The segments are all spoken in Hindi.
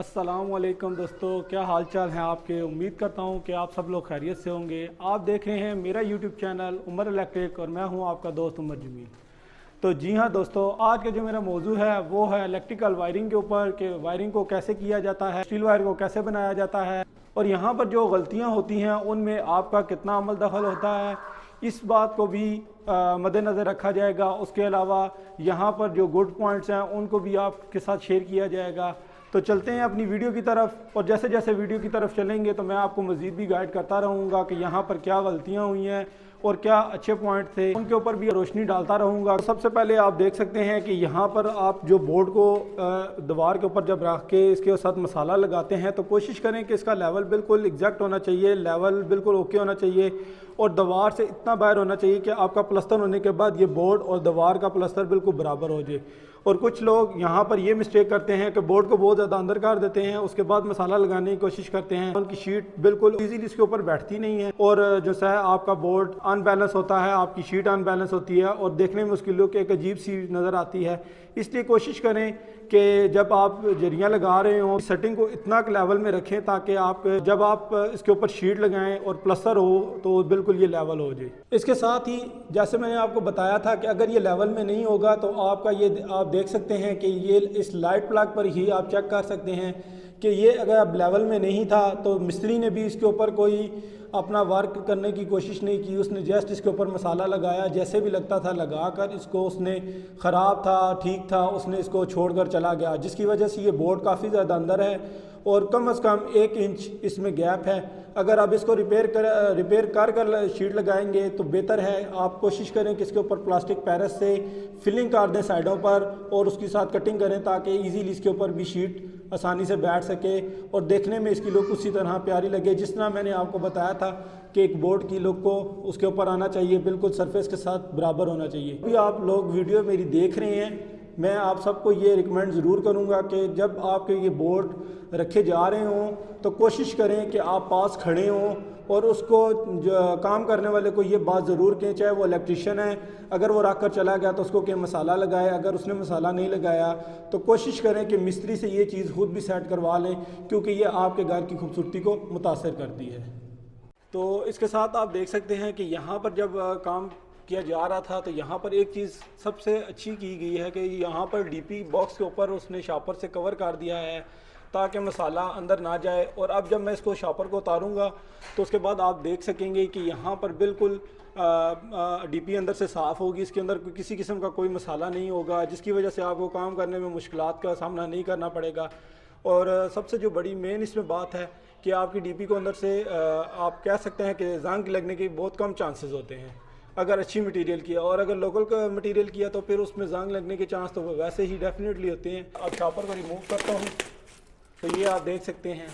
अस्सलामुअलैकुम दोस्तों, क्या हाल चाल हैं आपके। उम्मीद करता हूं कि आप सब लोग खैरियत से होंगे। आप देख रहे हैं मेरा यूट्यूब चैनल उमर इलेक्ट्रिक और मैं हूं आपका दोस्त उमर जमील। तो जी हाँ दोस्तों, आज का जो मेरा मौजू है वो है इलेक्ट्रिकल वायरिंग के ऊपर कि वायरिंग को कैसे किया जाता है, स्टील वायर को कैसे बनाया जाता है और यहाँ पर जो गलतियाँ होती हैं उनमें आपका कितना अमल दखल होता है, इस बात को भी मद्देनज़र रखा जाएगा। उसके अलावा यहाँ पर जो गुड पॉइंट्स हैं उनको भी आपके साथ शेयर किया जाएगा। तो चलते हैं अपनी वीडियो की तरफ और जैसे जैसे वीडियो की तरफ चलेंगे तो मैं आपको मज़ीद भी गाइड करता रहूँगा कि यहाँ पर क्या गलतियाँ हुई हैं और क्या अच्छे पॉइंट थे, उनके ऊपर भी रोशनी डालता रहूँगा। सबसे पहले आप देख सकते हैं कि यहाँ पर आप जो बोर्ड को दीवार के ऊपर जब रख के इसके साथ मसाला लगाते हैं तो कोशिश करें कि इसका लेवल बिल्कुल एग्जैक्ट होना चाहिए, लेवल बिल्कुल ओके होना चाहिए और दीवार से इतना बाहर होना चाहिए कि आपका प्लस्तर होने के बाद ये बोर्ड और दीवार का प्लस्तर बिल्कुल बराबर हो जाए। और कुछ लोग यहाँ पर ये मिस्टेक करते हैं कि बोर्ड को बहुत ज़्यादा अंदर कर देते हैं, उसके बाद मसाला लगाने की कोशिश करते हैं, उनकी शीट बिल्कुल इजीली इसके ऊपर बैठती नहीं है और जो है आपका बोर्ड अनबैलेंस होता है, आपकी शीट अनबैलेंस होती है और देखने में उसकी लुक एक अजीब सी नज़र आती है। इसलिए कोशिश करें कि जब आप जरियाँ लगा रहे हो सेटिंग को इतना लेवल में रखें ताकि आप जब आप इसके ऊपर शीट लगाएं और प्लस्तर हो तो बिल्कुल ये लेवल हो जाए। इसके साथ ही जैसे मैंने आपको बताया था कि अगर ये लेवल में नहीं होगा तो आपका ये आप देख सकते हैं कि ये इस लाइट प्लग पर ही आप चेक कर सकते हैं कि ये अगर अब लेवल में नहीं था तो मिस्त्री ने भी इसके ऊपर कोई अपना वर्क करने की कोशिश नहीं की, उसने जस्ट इसके ऊपर मसाला लगाया, जैसे भी लगता था लगा कर इसको उसने ख़राब था ठीक था उसने इसको छोड़कर चला गया, जिसकी वजह से ये बोर्ड काफ़ी ज़्यादा अंदर है और कम से कम 1 इंच इसमें गैप है। अगर आप इसको रिपेयर कर शीट लगाएंगे तो बेहतर है। आप कोशिश करें कि इसके ऊपर प्लास्टिक पैरस से फिलिंग कर दें साइडों पर और उसके साथ कटिंग करें ताकि इजीली इसके ऊपर भी शीट आसानी से बैठ सके और देखने में इसकी लुक उसी तरह प्यारी लगे जिस तरह मैंने आपको बताया था कि एक बोर्ड की लुक को उसके ऊपर आना चाहिए, बिल्कुल सरफेस के साथ बराबर होना चाहिए। अभी आप लोग वीडियो मेरी देख रहे हैं, मैं आप सबको ये रिकमेंड ज़रूर करूँगा कि जब आपके ये बोर्ड रखे जा रहे हों तो कोशिश करें कि आप पास खड़े हों और उसको जो काम करने वाले को ये बात ज़रूर कहें, चाहे वो इलेक्ट्रिशियन है, अगर वो रख कर चला गया तो उसको कि मसाला लगाए, अगर उसने मसाला नहीं लगाया तो कोशिश करें कि मिस्त्री से ये चीज़ खुद भी सेट करवा लें क्योंकि ये आपके घर की खूबसूरती को मुतासर करती है। तो इसके साथ आप देख सकते हैं कि यहाँ पर जब काम किया जा रहा था तो यहाँ पर एक चीज़ सबसे अच्छी की गई है कि यहाँ पर डीपी बॉक्स के ऊपर उसने शॉपर से कवर कर दिया है ताकि मसाला अंदर ना जाए। और अब जब मैं इसको शॉपर को उतारूँगा तो उसके बाद आप देख सकेंगे कि यहाँ पर बिल्कुल डीपी अंदर से साफ़ होगी, इसके अंदर किसी किस्म का कोई मसाला नहीं होगा जिसकी वजह से आपको काम करने में मुश्किलात का सामना नहीं करना पड़ेगा। और सबसे जो बड़ी मेन इसमें बात है कि आपकी डीपी को अंदर से आप कह सकते हैं कि जंग लगने के बहुत कम चांसेस होते हैं अगर अच्छी मटेरियल किया, और अगर लोकल का मटेरियल किया तो फिर उसमें जंग लगने के चांस तो वैसे ही डेफिनेटली होते हैं। अब शॉपर को रिमूव करता हूँ तो ये आप देख सकते हैं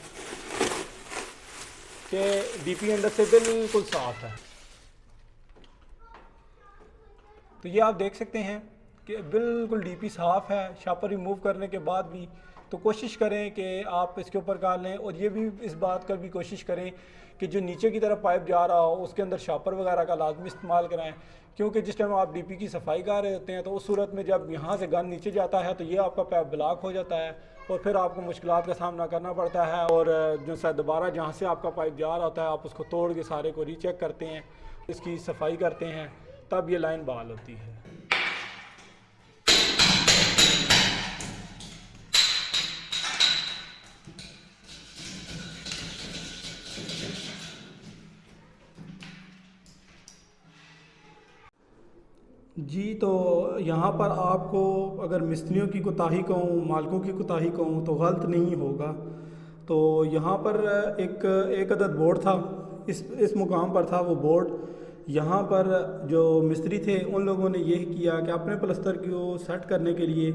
कि डीपी अंदर से बिल्कुल साफ है। तो ये आप देख सकते हैं कि बिल्कुल डीपी साफ़ है शॉपर रिमूव करने के बाद भी। तो कोशिश करें कि आप इसके ऊपर कर लें और ये भी इस बात का भी कोशिश करें कि जो नीचे की तरफ पाइप जा रहा हो उसके अंदर शॉपर वगैरह का लाजमी इस्तेमाल कराएं, क्योंकि जिस टाइम आप डीपी की सफाई कर रहे होते हैं तो उस सूरत में जब यहाँ से गन नीचे जाता है तो ये आपका पाइप ब्लॉक हो जाता है और फिर आपको मुश्किलात का सामना करना पड़ता है। और जो सा दोबारा जहाँ से आपका पाइप जा रहा होता है आप उसको तोड़ के सारे को रीचेक करते हैं, इसकी सफाई करते हैं, तब ये लाइन बहाल होती है। जी तो यहाँ पर आपको अगर मिस्त्रियों की कोताही कहूँ, मालिकों की कोताही कहूँ तो गलत नहीं होगा। तो यहाँ पर एक अदद बोर्ड था, इस मुकाम पर था वो बोर्ड। यहाँ पर जो मिस्त्री थे उन लोगों ने यही किया कि अपने प्लस्तर को सेट करने के लिए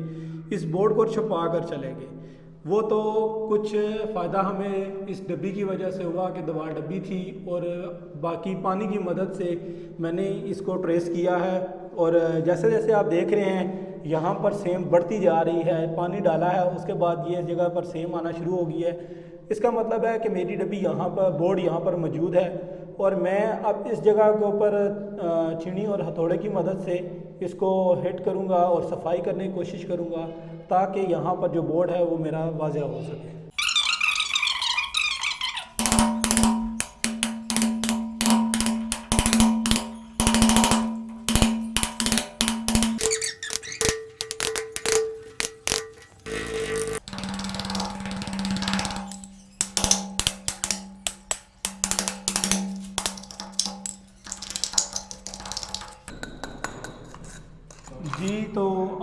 इस बोर्ड को छुपा कर चले गए। वो तो कुछ फ़ायदा हमें इस डब्बी की वजह से हुआ कि दीवार डब्बी थी और बाकी पानी की मदद से मैंने इसको ट्रेस किया है। और जैसे जैसे आप देख रहे हैं यहाँ पर सेम बढ़ती जा रही है, पानी डाला है उसके बाद ये जगह पर सेम आना शुरू हो गई है। इसका मतलब है कि मेरी डब्बी यहाँ पर, बोर्ड यहाँ पर मौजूद है और मैं अब इस जगह के ऊपर छीनी और हथौड़े की मदद से इसको हिट करूँगा और सफाई करने की कोशिश करूँगा ताकि यहाँ पर जो बोर्ड है वो मेरा वाज़ेह हो सके।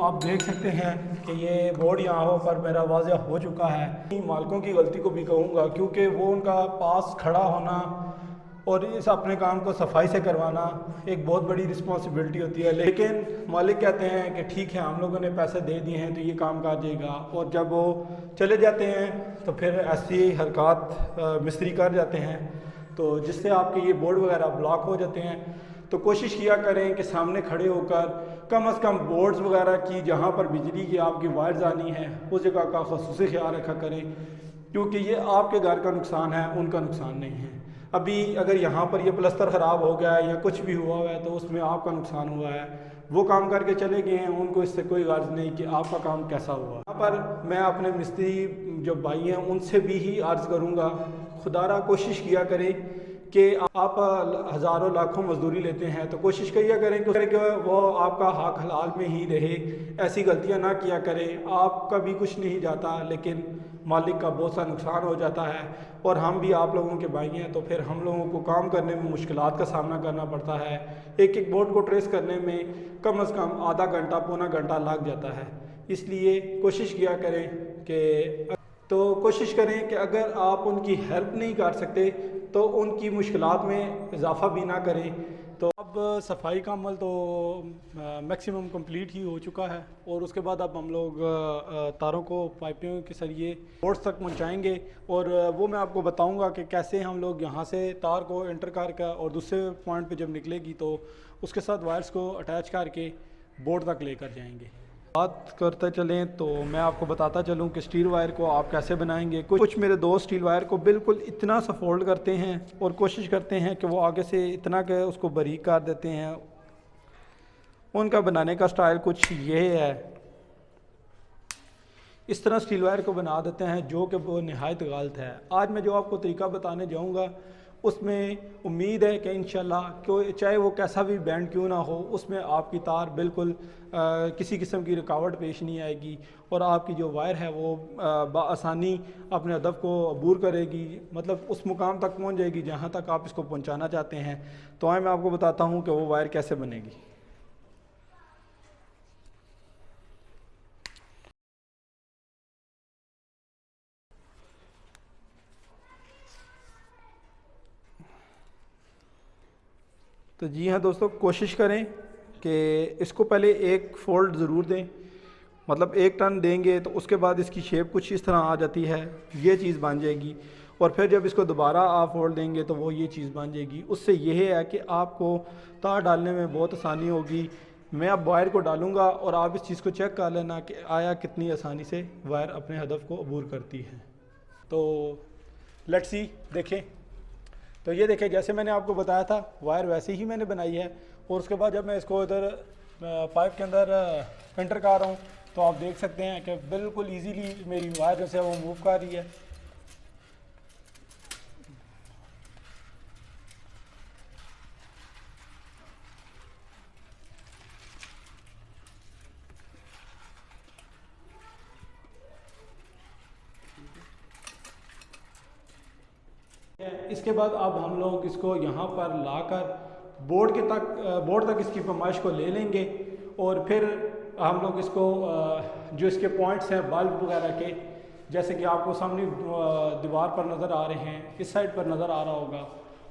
आप देख सकते हैं कि ये बोर्ड यहाँ पर मेरा वाज़ह हो चुका है। मालिकों की गलती को भी कहूँगा, क्योंकि वो उनका पास खड़ा होना और इस अपने काम को सफाई से करवाना एक बहुत बड़ी रिस्पॉन्सिबिलिटी होती है। लेकिन मालिक कहते हैं कि ठीक है, हम लोगों ने पैसे दे दिए हैं तो ये काम कर जाएगा, और जब वो चले जाते हैं तो फिर ऐसी हरकत मिस्त्री कर जाते हैं, तो जिससे आपके ये बोर्ड वगैरह ब्लॉक हो जाते हैं। तो कोशिश किया करें कि सामने खड़े होकर कम से कम बोर्ड्स वगैरह की जहाँ पर बिजली की आपकी वायर्स आनी है उस जगह का ख़ुसूसी ख्याल रखा करें, क्योंकि ये आपके घर का नुकसान है, उनका नुकसान नहीं है। अभी अगर यहाँ पर ये प्लस्तर ख़राब हो गया है या कुछ भी हुआ है तो उसमें आपका नुकसान हुआ है, वो काम करके चले गए हैं, उनको इससे कोई गर्ज नहीं कि आपका काम कैसा हुआ। यहाँ पर मैं अपने मिस्त्री जो भाई हैं उनसे भी ही अर्ज़ करूँगा, खुदारा कोशिश किया करें कि आप हज़ारों लाखों मजदूरी लेते हैं तो कोशिश किया करें कि वो आपका हक हलाल में ही रहे, ऐसी गलतियां ना किया करें। आपका भी कुछ नहीं जाता, लेकिन मालिक का बहुत सा नुकसान हो जाता है, और हम भी आप लोगों के भाई हैं, तो फिर हम लोगों को काम करने में मुश्किलात का सामना करना पड़ता है। एक एक बोर्ड को ट्रेस करने में कम से कम आधा घंटा पौना घंटा लग जाता है। इसलिए कोशिश किया करें कि अगर आप उनकी हेल्प नहीं कर सकते तो उनकी मुश्किलात में इजाफ़ा भी ना करें। तो अब सफाई का अमल तो मैक्सिमम कंप्लीट ही हो चुका है, और उसके बाद अब हम लोग तारों को पाइपों के जरिए बोर्ड्स तक पहुंचाएंगे, और वो मैं आपको बताऊंगा कि कैसे हम लोग यहाँ से तार को एंटर करके और दूसरे पॉइंट पे जब निकलेगी तो उसके साथ वायर्स को अटैच करके बोर्ड तक लेकर जाएंगे। बात करते चलें तो मैं आपको बताता चलूं कि स्टील वायर को आप कैसे बनाएंगे। कुछ मेरे दोस्त स्टील वायर को बिल्कुल इतना सा फोल्ड करते हैं और कोशिश करते हैं कि वो आगे से इतना के उसको बारीक कर देते हैं। उनका बनाने का स्टाइल कुछ ये है, इस तरह स्टील वायर को बना देते हैं, जो कि वो नहायत गलत है। आज मैं जो आपको तरीका बताने जाऊँगा उसमें उम्मीद है कि इंशाल्लाह कि चाहे वो कैसा भी बैंड क्यों ना हो, उसमें आपकी तार बिल्कुल किसी किस्म की रुकावट पेश नहीं आएगी, और आपकी जो वायर है वो आसानी अपने हदफ को अबूर करेगी, मतलब उस मुकाम तक पहुंच जाएगी जहां तक आप इसको पहुंचाना चाहते हैं। तो आए मैं आपको बताता हूं कि वो वायर कैसे बनेगी। तो जी हाँ दोस्तों, कोशिश करें कि इसको पहले एक फ़ोल्ड ज़रूर दें, मतलब एक टर्न देंगे तो उसके बाद इसकी शेप कुछ इस तरह आ जाती है, ये चीज़ बन जाएगी, और फिर जब इसको दोबारा आप फोल्ड देंगे तो वो ये चीज़ बन जाएगी। उससे यह है कि आपको तार डालने में बहुत आसानी होगी। मैं अब वायर को डालूँगा और आप इस चीज़ को चेक कर लेना कि आया कितनी आसानी से वायर अपने हदफ को अबूर करती है। तो लेट्स सी, देखें। तो ये देखें, जैसे मैंने आपको बताया था वायर वैसे ही मैंने बनाई है, और उसके बाद जब मैं इसको इधर पाइप के अंदर एंटर कर रहा हूँ तो आप देख सकते हैं कि बिल्कुल इजीली मेरी वायर जैसे वो मूव कर रही है। इसके बाद अब हम लोग इसको यहाँ पर लाकर बोर्ड तक इसकी पैमाइश को ले लेंगे, और फिर हम लोग इसको जो इसके पॉइंट्स हैं बल्ब वगैरह के, जैसे कि आपको सामने दीवार पर नज़र आ रहे हैं, इस साइड पर नज़र आ रहा होगा,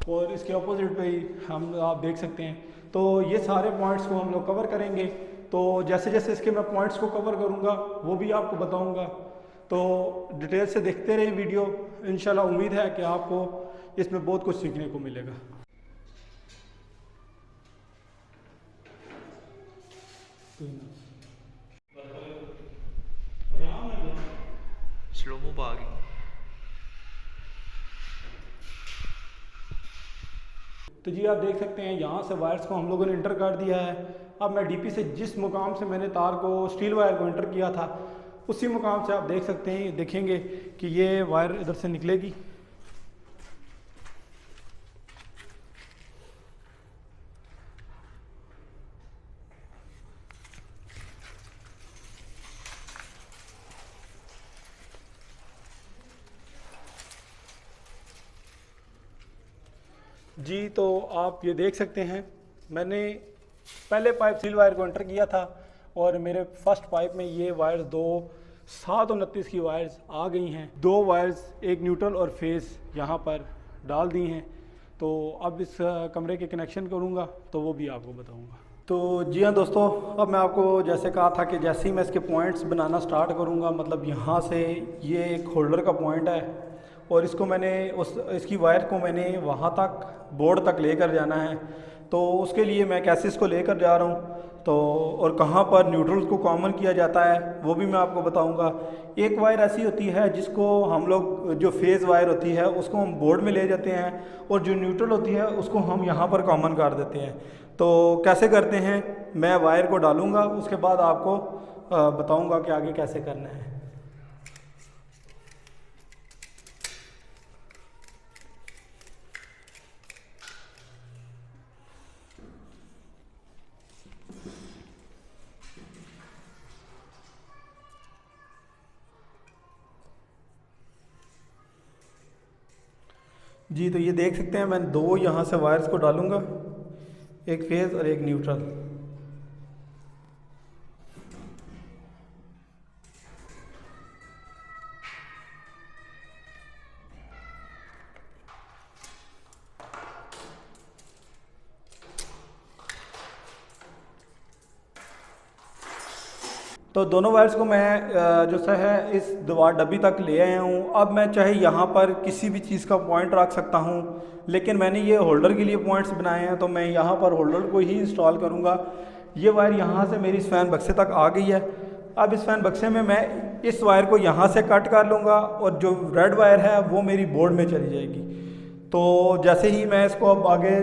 और इसके अपोजिट पे ही आप देख सकते हैं। तो ये सारे पॉइंट्स को हम लोग कवर करेंगे। तो जैसे जैसे इसके मैं पॉइंट्स को कवर करूँगा वो भी आपको बताऊँगा। तो डिटेल से देखते रहिए वीडियो, इंशाल्लाह उम्मीद है कि आपको इसमें बहुत कुछ सीखने को मिलेगा। स्लो मूव आ गई। तो जी आप देख सकते हैं यहाँ से वायर्स को हम लोगों ने इंटर कर दिया है। अब मैं डीपी से जिस मुकाम से मैंने तार को स्टील वायर को इंटर किया था उसी मुकाम से आप देख सकते हैं, देखेंगे कि ये वायर इधर से निकलेगी। जी तो आप ये देख सकते हैं, मैंने पहले पाइप सील वायर को एंटर किया था और मेरे फर्स्ट पाइप में ये वायर्स दो 729 की वायर्स आ गई हैं। 2 वायर्स एक न्यूट्रल और फेस यहाँ पर डाल दी हैं। तो अब इस कमरे के कनेक्शन करूँगा तो वो भी आपको बताऊँगा। तो जी हाँ दोस्तों, अब मैं आपको जैसे कहा था कि जैसे ही मैं इसके पॉइंट्स बनाना स्टार्ट करूँगा, मतलब यहाँ से ये एक होल्डर का पॉइंट है और इसको मैंने इसकी वायर को मैंने वहाँ तक बोर्ड तक लेकर जाना है। तो उसके लिए मैं कैसे इसको लेकर जा रहा हूँ तो और कहाँ पर न्यूट्रल को कॉमन किया जाता है वो भी मैं आपको बताऊंगा। एक वायर ऐसी होती है जिसको हम लोग, जो फेज़ वायर होती है उसको हम बोर्ड में ले जाते हैं और जो न्यूट्रल होती है उसको हम यहाँ पर कॉमन कर देते हैं। तो कैसे करते हैं मैं वायर को डालूँगा, उसके बाद आपको बताऊँगा कि आगे कैसे करना है। जी तो ये देख सकते हैं मैं 2 यहाँ से वायर्स को डालूँगा, एक फेज़ और एक न्यूट्रल। तो दोनों वायर्स को मैं जो सा है इस दीवार डब्बी तक ले आया हूँ। अब मैं चाहे यहाँ पर किसी भी चीज़ का पॉइंट रख सकता हूँ, लेकिन मैंने ये होल्डर के लिए पॉइंट्स बनाए हैं तो मैं यहाँ पर होल्डर को ही इंस्टॉल करूँगा। ये वायर यहाँ से मेरी इस फैन बक्से तक आ गई है। अब इस फैन बक्से में मैं इस वायर को यहाँ से कट कर लूँगा और जो रेड वायर है वो मेरी बोर्ड में चली जाएगी। तो जैसे ही मैं इसको अब आगे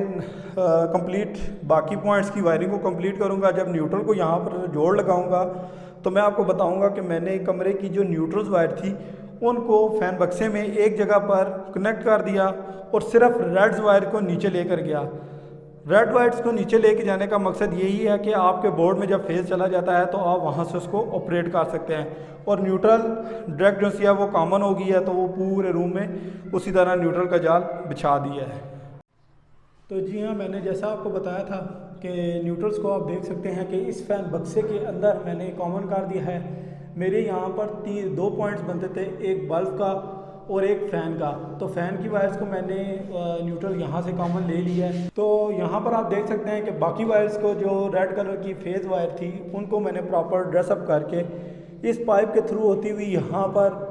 कंप्लीट बाकी पॉइंट्स की वायरिंग को कंप्लीट करूँगा, जब न्यूट्रल को यहाँ पर जोड़ लगाऊँगा तो मैं आपको बताऊंगा कि मैंने कमरे की जो न्यूट्रल्स वायर थी उनको फैन बक्से में एक जगह पर कनेक्ट कर दिया और सिर्फ रेड्स वायर को नीचे लेकर गया। रेड वायर्स को नीचे लेके जाने का मकसद यही है कि आपके बोर्ड में जब फेज चला जाता है तो आप वहां से उसको ऑपरेट कर सकते हैं। और न्यूट्रल डायरेक्ट जो सी है वो कॉमन हो गई है तो वो पूरे रूम में उसी तरह न्यूट्रल का जाल बिछा दिया है। तो जी हाँ, मैंने जैसा आपको बताया था कि न्यूट्रल्स को आप देख सकते हैं कि इस फैन बक्से के अंदर मैंने कॉमन कर दिया है। मेरे यहाँ पर 2 पॉइंट्स बनते थे, एक बल्ब का और एक फ़ैन का। तो फ़ैन की वायर्स को मैंने न्यूट्रल यहाँ से कॉमन ले लिया है। तो यहाँ पर आप देख सकते हैं कि बाकी वायर्स को, जो रेड कलर की फेज़ वायर थी, उनको मैंने प्रॉपर ड्रेसअप करके इस पाइप के थ्रू होती हुई यहाँ पर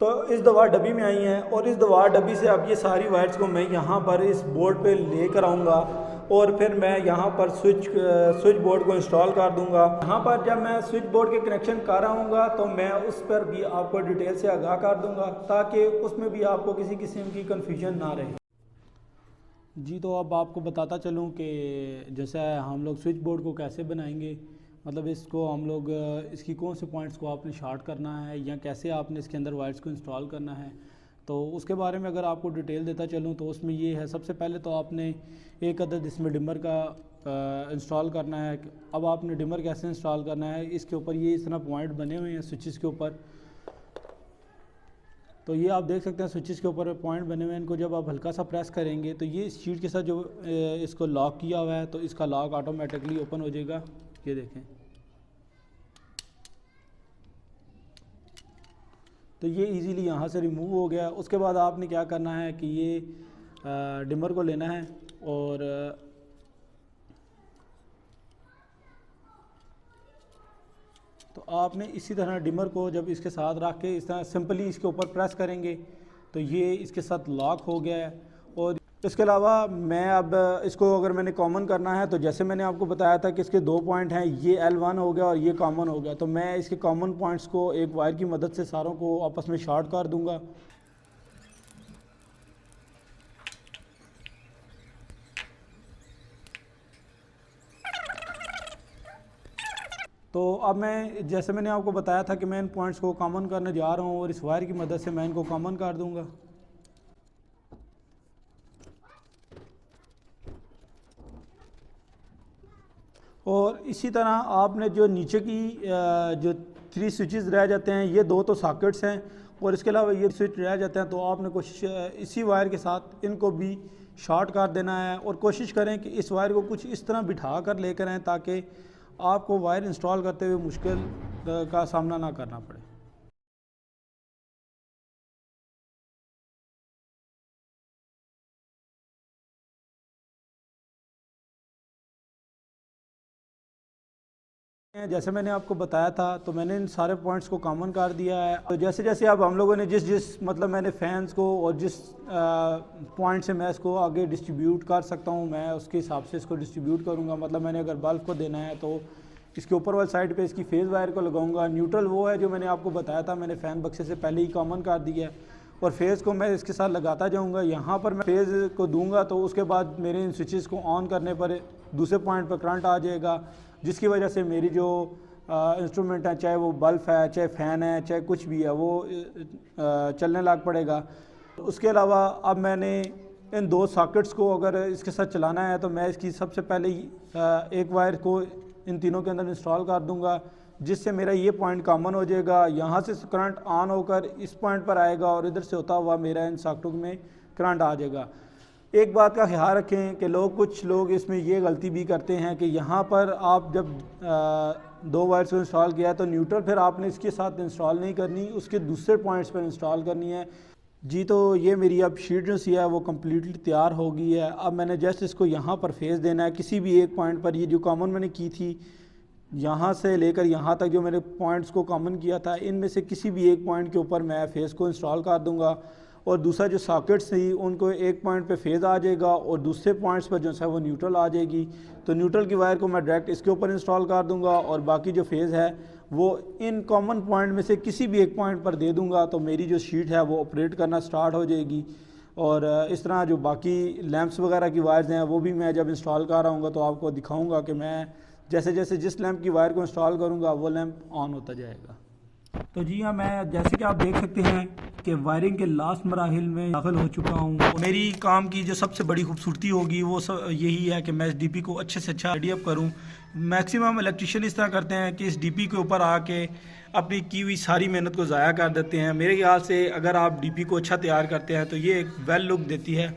तो इस दीवार डब्बी में आई हैं और इस दीवार डब्बी से अब ये सारी वायर्स को मैं यहाँ पर इस बोर्ड पे लेकर आऊँगा और फिर मैं यहाँ पर स्विच बोर्ड को इंस्टॉल कर दूँगा। यहाँ पर जब मैं स्विच बोर्ड के कनेक्शन कर आऊँगा तो मैं उस पर भी आपको डिटेल से आगाह कर दूँगा ताकि उसमें भी आपको किसी किस्म की कन्फ्यूजन ना रहे। जी तो अब आपको बताता चलूँ कि जैसे हम लोग स्विच बोर्ड को कैसे बनाएंगे, मतलब इसको हम लोग इसकी कौन से पॉइंट्स को आपने शॉर्ट करना है या कैसे आपने इसके अंदर वायर्स को इंस्टॉल करना है, तो उसके बारे में अगर आपको डिटेल देता चलूँ तो उसमें ये है। सबसे पहले तो आपने एक अदद इसमें डिमर का इंस्टॉल करना है। अब आपने डिमर कैसे इंस्टॉल करना है, इसके ऊपर ये इस तरह पॉइंट बने हुए हैं स्विचेस के ऊपर। तो ये आप देख सकते हैं स्विचेस के ऊपर पॉइंट बने हुए हैं। इनको जब आप हल्का सा प्रेस करेंगे तो ये इस शीट के साथ जो इसको लॉक किया हुआ है तो इसका लॉक ऑटोमेटिकली ओपन हो जाएगा। ये देखें, तो ये इजीली यहाँ से रिमूव हो गया। उसके बाद आपने क्या करना है कि ये डिमर को लेना है और तो आपने इसी तरह डिमर को जब इसके साथ रख के इस तरह सिंपली इसके ऊपर प्रेस करेंगे तो ये इसके साथ लॉक हो गया है। और इसके अलावा मैं अब इसको अगर मैंने कॉमन करना है तो जैसे मैंने आपको बताया था कि इसके 2 पॉइंट हैं, ये L1 हो गया और ये कॉमन हो गया। तो मैं इसके कॉमन पॉइंट्स को एक वायर की मदद से सारों को आपस में शॉर्ट कर दूंगा। तो अब मैं, जैसे मैंने आपको बताया था कि मैं इन पॉइंट्स को कॉमन करने जा रहा हूँ और इस वायर की मदद से मैं इनको कॉमन कर दूंगा। और इसी तरह आपने जो नीचे की जो 3 स्विचेस रह जाते हैं, ये 2 तो सॉकेट्स हैं और इसके अलावा ये स्विच रह जाते हैं, तो आपने कोशिश इसी वायर के साथ इनको भी शॉर्ट कर देना है। और कोशिश करें कि इस वायर को कुछ इस तरह बिठा कर लेकर आएँ ताकि आपको वायर इंस्टॉल करते हुए मुश्किल का सामना ना करना पड़े। जैसे मैंने आपको बताया था, तो मैंने इन सारे पॉइंट्स को कॉमन कर दिया है। तो जैसे जैसे अब हम लोगों ने जिस जिस मतलब मैंने फैंस को और जिस पॉइंट से मैं इसको आगे डिस्ट्रीब्यूट कर सकता हूँ, मैं उसके हिसाब से इसको डिस्ट्रीब्यूट करूँगा। मतलब मैंने अगर बल्ब को देना है तो इसके ऊपर वाली साइड पे इसकी फेज़ वायर को लगाऊंगा। न्यूट्रल वो है जो मैंने आपको बताया था, मैंने फ़ैन बक्से से पहले ही कॉमन कर दिया है, और फेज़ को मैं इसके साथ लगाता जाऊँगा। यहाँ पर मैं फेज़ को दूँगा तो उसके बाद मेरे इन स्विचेस को ऑन करने पर दूसरे पॉइंट पर करंट आ जाएगा, जिसकी वजह से मेरी जो इंस्ट्रूमेंट है, चाहे वो बल्ब है, चाहे फ़ैन है, चाहे कुछ भी है, वो चलने लग पड़ेगा। उसके अलावा अब मैंने इन दो सॉकेट्स को अगर इसके साथ चलाना है तो मैं इसकी सबसे पहले एक वायर को इन तीनों के अंदर इंस्टॉल कर दूंगा, जिससे मेरा ये पॉइंट कॉमन हो जाएगा। यहाँ से करंट ऑन होकर इस पॉइंट पर आएगा और इधर से होता हुआ मेरा इन सॉकेटों में करंट आ जाएगा। एक बात का ख्याल रखें कि कुछ लोग इसमें ये गलती भी करते हैं कि यहाँ पर आप जब दो वायर्स को इंस्टॉल किया है तो न्यूट्रल फिर आपने इसके साथ इंस्टॉल नहीं करनी, उसके दूसरे पॉइंट्स पर इंस्टॉल करनी है जी। तो ये मेरी अब शीट जो सी है वो कम्प्लीटली तैयार हो गई है। अब मैंने जस्ट इसको यहाँ पर फेस देना है किसी भी एक पॉइंट पर। ये जो कॉमन मैंने की थी यहाँ से लेकर यहाँ तक जो मैंने पॉइंट्स को कॉमन किया था, इनमें से किसी भी एक पॉइंट के ऊपर मैं फेस को इंस्टॉल कर दूँगा, और दूसरा जो सॉकेट्स थी उनको एक पॉइंट पे फेज़ आ जाएगा और दूसरे पॉइंट्स पर जो है वो न्यूट्रल आ जाएगी। तो न्यूट्रल की वायर को मैं डायरेक्ट इसके ऊपर इंस्टॉल कर दूंगा और बाकी जो फेज़ है वो इन कॉमन पॉइंट में से किसी भी एक पॉइंट पर दे दूंगा, तो मेरी जो शीट है वो ऑपरेट करना स्टार्ट हो जाएगी। और इस तरह जो बाकी लैंप्स वगैरह की वायर्स हैं वो भी मैं जब इंस्टॉल कर रहा हूँ तो आपको दिखाऊँगा कि मैं जैसे जैसे जिस लैंप की वायर को इंस्टॉल करूँगा वो लैंप ऑन होता जाएगा। तो जी हाँ, मैं जैसे कि आप देख सकते हैं कि वायरिंग के लास्ट मराहिल में दाखिल हो चुका हूँ। मेरी काम की जो सबसे बड़ी खूबसूरती होगी वो यही है कि मैं इस डीपी को अच्छे से अच्छा रेडी अप करूँ। मैक्सिमम इलेक्ट्रिशियन इस तरह करते हैं कि इस डीपी के ऊपर आके अपनी की हुई सारी मेहनत को ज़ाया कर देते हैं। मेरे ख्याल से अगर आप डीपी को अच्छा तैयार करते हैं तो ये एक वेल लुक देती है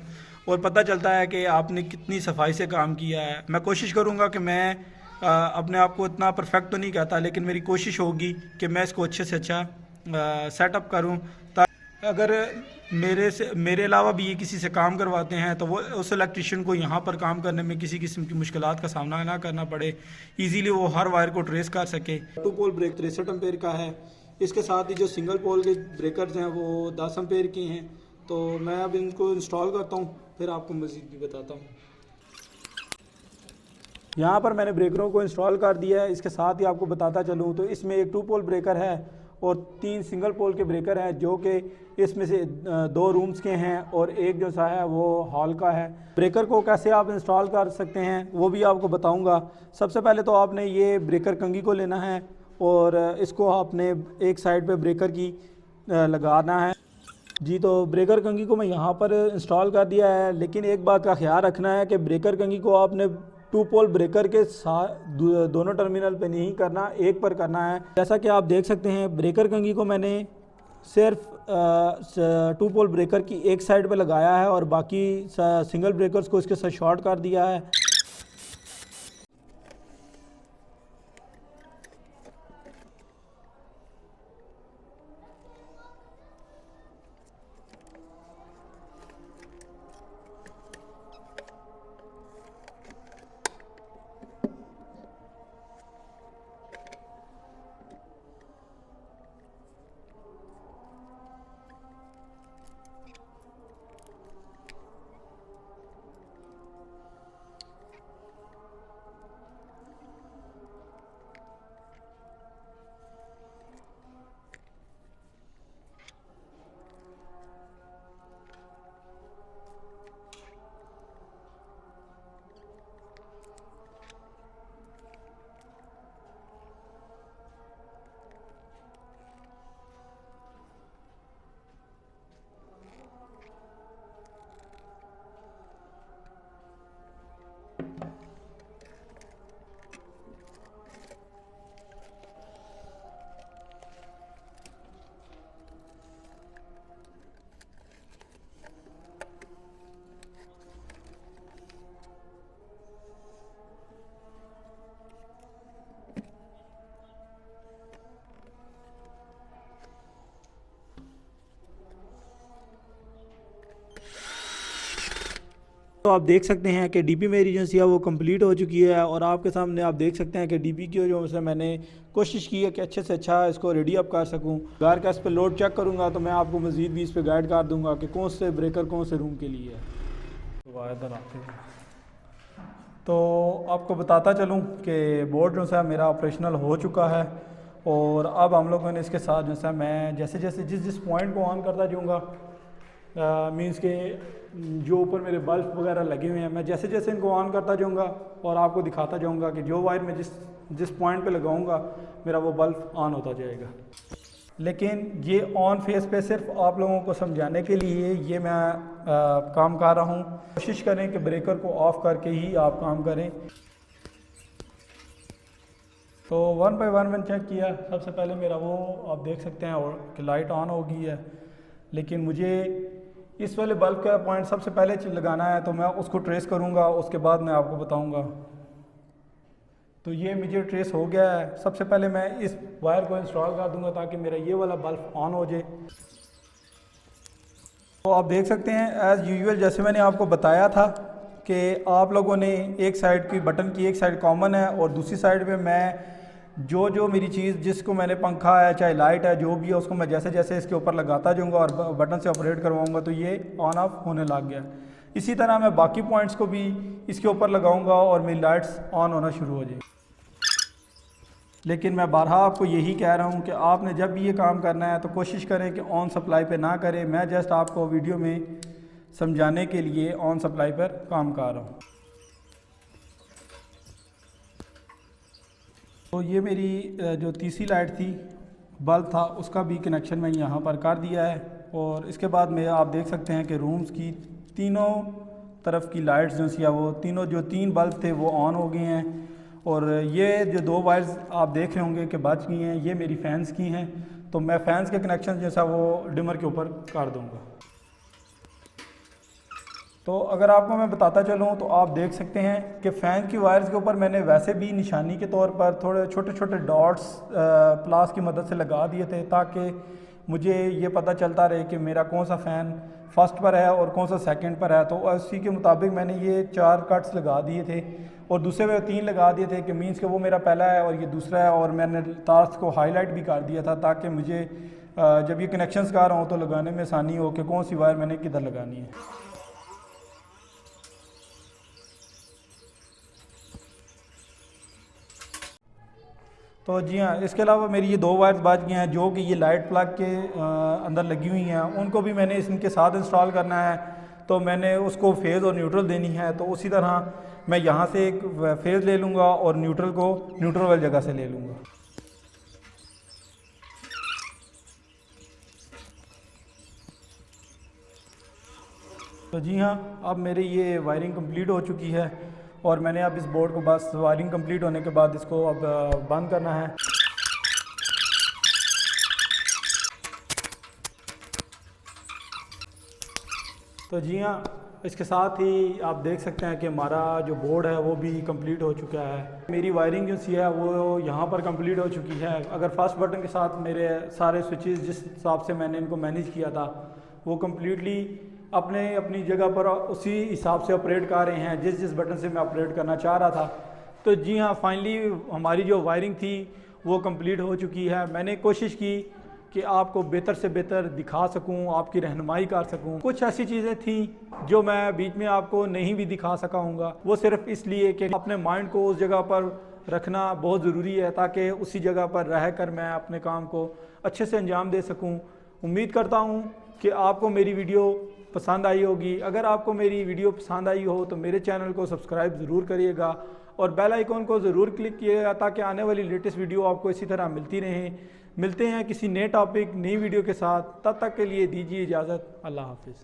और पता चलता है कि आपने कितनी सफाई से काम किया है। मैं कोशिश करूँगा कि मैं अपने आप को इतना परफेक्ट तो नहीं कहता, लेकिन मेरी कोशिश होगी कि मैं इसको अच्छे से अच्छा सेटअप करूं, ताकि अगर मेरे अलावा भी ये किसी से काम करवाते हैं तो वो उस इलेक्ट्रिशियन को यहाँ पर काम करने में किसी किस्म की मुश्किलात का सामना ना करना पड़े, इजीली वो हर वायर को ट्रेस कर सके। 2 पोल ब्रेक 63 एम्पेयर का है। इसके साथ ही जो सिंगल पोल के ब्रेकर्स हैं वो 10 एम्पेयर के हैं। तो मैं अब इनको इंस्टॉल करता हूँ, फिर आपको मज़ीद भी बताता हूँ। यहाँ पर मैंने ब्रेकरों को इंस्टॉल कर दिया है। इसके साथ ही आपको बताता चलूँ तो इसमें एक 2 पोल ब्रेकर है और 3 सिंगल पोल के ब्रेकर हैं, जो कि इसमें से 2 रूम्स के हैं और एक जो सा है वो हॉल का है। ब्रेकर को कैसे आप इंस्टॉल कर सकते हैं वो भी आपको बताऊंगा। सबसे पहले तो आपने ये ब्रेकर कंघी को लेना है और इसको आपने एक साइड पे ब्रेकर की लगाना है जी। तो ब्रेकर कंघी को मैं यहाँ पर इंस्टॉल कर दिया है, लेकिन एक बात का ख्याल रखना है कि ब्रेकर कंघी को आपने 2 पोल ब्रेकर के साथ दोनों टर्मिनल पे नहीं करना, एक पर करना है। जैसा कि आप देख सकते हैं ब्रेकर कंघी को मैंने सिर्फ 2 पोल ब्रेकर की एक साइड पे लगाया है और बाकी सिंगल ब्रेकर्स को इसके साथ शॉर्ट कर दिया है। तो आप देख सकते हैं कि डीपी मेरी जो सी है वो कंप्लीट हो चुकी है और आपके सामने आप देख सकते हैं कि डीपी की जो से मैंने कोशिश की है कि अच्छे से अच्छा इसको रेडी अप कर सकूं। घर का इस पर लोड चेक करूंगा तो मैं आपको मज़ीद भी इस पर गाइड कर दूंगा कि कौन से ब्रेकर कौन से रूम के लिए है। इधर आते हैं तो आपको बताता चलूँ कि बोर्ड जो सा मेरा ऑपरेशनल हो चुका है और अब हम लोगों ने इसके साथ जो सा मैं जैसे जैसे जिस पॉइंट को ऑन करता जाऊँगा मींस के जो ऊपर मेरे बल्ब वगैरह लगे हुए हैं मैं जैसे जैसे इनको ऑन करता जाऊंगा और आपको दिखाता जाऊंगा कि जो वायर मैं जिस पॉइंट पे लगाऊंगा मेरा वो बल्ब ऑन होता जाएगा। लेकिन ये ऑन फेस पे सिर्फ आप लोगों को समझाने के लिए ये मैं काम कर रहा हूँ। कोशिश करें कि ब्रेकर को ऑफ करके ही आप काम करें। तो 1 बाय 1 मैंने चेक किया। सबसे पहले मेरा वो आप देख सकते हैं और कि लाइट ऑन हो गई है, लेकिन मुझे इस वाले बल्ब का पॉइंट सबसे पहले लगाना है तो मैं उसको ट्रेस करूंगा, उसके बाद मैं आपको बताऊंगा। तो ये मुझे ट्रेस हो गया है। सबसे पहले मैं इस वायर को इंस्टॉल कर दूंगा ताकि मेरा ये वाला बल्ब ऑन हो जाए। तो आप देख सकते हैं एज़ यूजुअल जैसे मैंने आपको बताया था कि आप लोगों ने एक साइड की बटन की एक साइड कॉमन है और दूसरी साइड पे मैं जो मेरी चीज़ जिसको मैंने पंखा है चाहे लाइट है जो भी है उसको मैं जैसे जैसे इसके ऊपर लगाता जाऊँगा और बटन से ऑपरेट करवाऊँगा तो ये ऑन ऑफ होने लग गया। इसी तरह मैं बाकी पॉइंट्स को भी इसके ऊपर लगाऊँगा और मेरी लाइट्स ऑन होना शुरू हो जाए। लेकिन मैं बारहा आपको यही कह रहा हूँ कि आपने जब भी ये काम करना है तो कोशिश करें कि ऑन सप्लाई पे ना करें। मैं जस्ट आपको वीडियो में समझाने के लिए ऑन सप्लाई पर काम कर रहा हूँ। तो ये मेरी जो तीसरी लाइट थी बल्ब था उसका भी कनेक्शन मैं यहाँ पर कर दिया है और इसके बाद में आप देख सकते हैं कि रूम्स की तीनों तरफ की लाइट्स जो सी वो जो तीन बल्ब थे वो ऑन हो गए हैं। और ये जो 2 वायर्स आप देख रहे होंगे कि बच गई हैं ये मेरी फ़ैन्स की हैं। तो मैं फ़ैन्स के कनेक्शन जैसा वो डिमर के ऊपर कर दूँगा। तो अगर आपको मैं बताता चलूँ तो आप देख सकते हैं कि फ़ैन की वायर्स के ऊपर मैंने वैसे भी निशानी के तौर पर थोड़े छोटे छोटे डॉट्स प्लास की मदद से लगा दिए थे ताकि मुझे ये पता चलता रहे कि मेरा कौन सा फ़ैन फर्स्ट पर है और कौन सा सेकंड पर है। तो उसी के मुताबिक मैंने ये 4 कट्स लगा दिए थे और दूसरे में 3 लगा दिए थे कि मीन्स कि वो मेरा पहला है और ये दूसरा है। और मैंने तार्स को हाईलाइट भी कर दिया था ताकि मुझे जब ये कनेक्शंस कर रहा हूँ तो लगाने में आसानी हो कि कौन सी वायर मैंने किधर लगानी है। तो जी हाँ, इसके अलावा मेरी ये 2 वायर्स बच गए हैं जो कि ये लाइट प्लग के अंदर लगी हुई हैं। उनको भी मैंने इनके साथ इंस्टॉल करना है तो मैंने उसको फेज़ और न्यूट्रल देनी है। तो उसी तरह मैं यहाँ से एक फेज़ ले लूँगा और न्यूट्रल को न्यूट्रल वाली जगह से ले लूँगा। तो जी हाँ, अब मेरी ये वायरिंग कंप्लीट हो चुकी है और मैंने अब इस बोर्ड को बस वायरिंग कंप्लीट होने के बाद इसको अब बंद करना है। तो जी हाँ, इसके साथ ही आप देख सकते हैं कि हमारा जो बोर्ड है वो भी कंप्लीट हो चुका है। मेरी वायरिंग जो सी है वो यहाँ पर कंप्लीट हो चुकी है। अगर फर्स्ट बटन के साथ मेरे सारे स्विचेस जिस हिसाब से मैंने इनको मैनेज किया था वो कम्प्लीटली अपनी जगह पर उसी हिसाब से ऑपरेट कर रहे हैं जिस बटन से मैं ऑपरेट करना चाह रहा था। तो जी हाँ, फाइनली हमारी जो वायरिंग थी वो कंप्लीट हो चुकी है। मैंने कोशिश की कि आपको बेहतर से बेहतर दिखा सकूं, आपकी रहनुमाई कर सकूं। कुछ ऐसी चीज़ें थी जो मैं बीच में आपको नहीं भी दिखा सका हूँगा, वो सिर्फ इसलिए कि अपने माइंड को उस जगह पर रखना बहुत ज़रूरी है ताकि उसी जगह पर रह कर मैं अपने काम को अच्छे से अंजाम दे सकूँ। उम्मीद करता हूँ कि आपको मेरी वीडियो पसंद आई होगी। अगर आपको मेरी वीडियो पसंद आई हो तो मेरे चैनल को सब्सक्राइब ज़रूर करिएगा और बेल आइकॉन को ज़रूर क्लिक कीजिएगा ताकि आने वाली लेटेस्ट वीडियो आपको इसी तरह मिलती रहे। मिलते हैं किसी नए टॉपिक नई वीडियो के साथ, तब तक के लिए दीजिए इजाज़त। अल्लाह हाफिज़।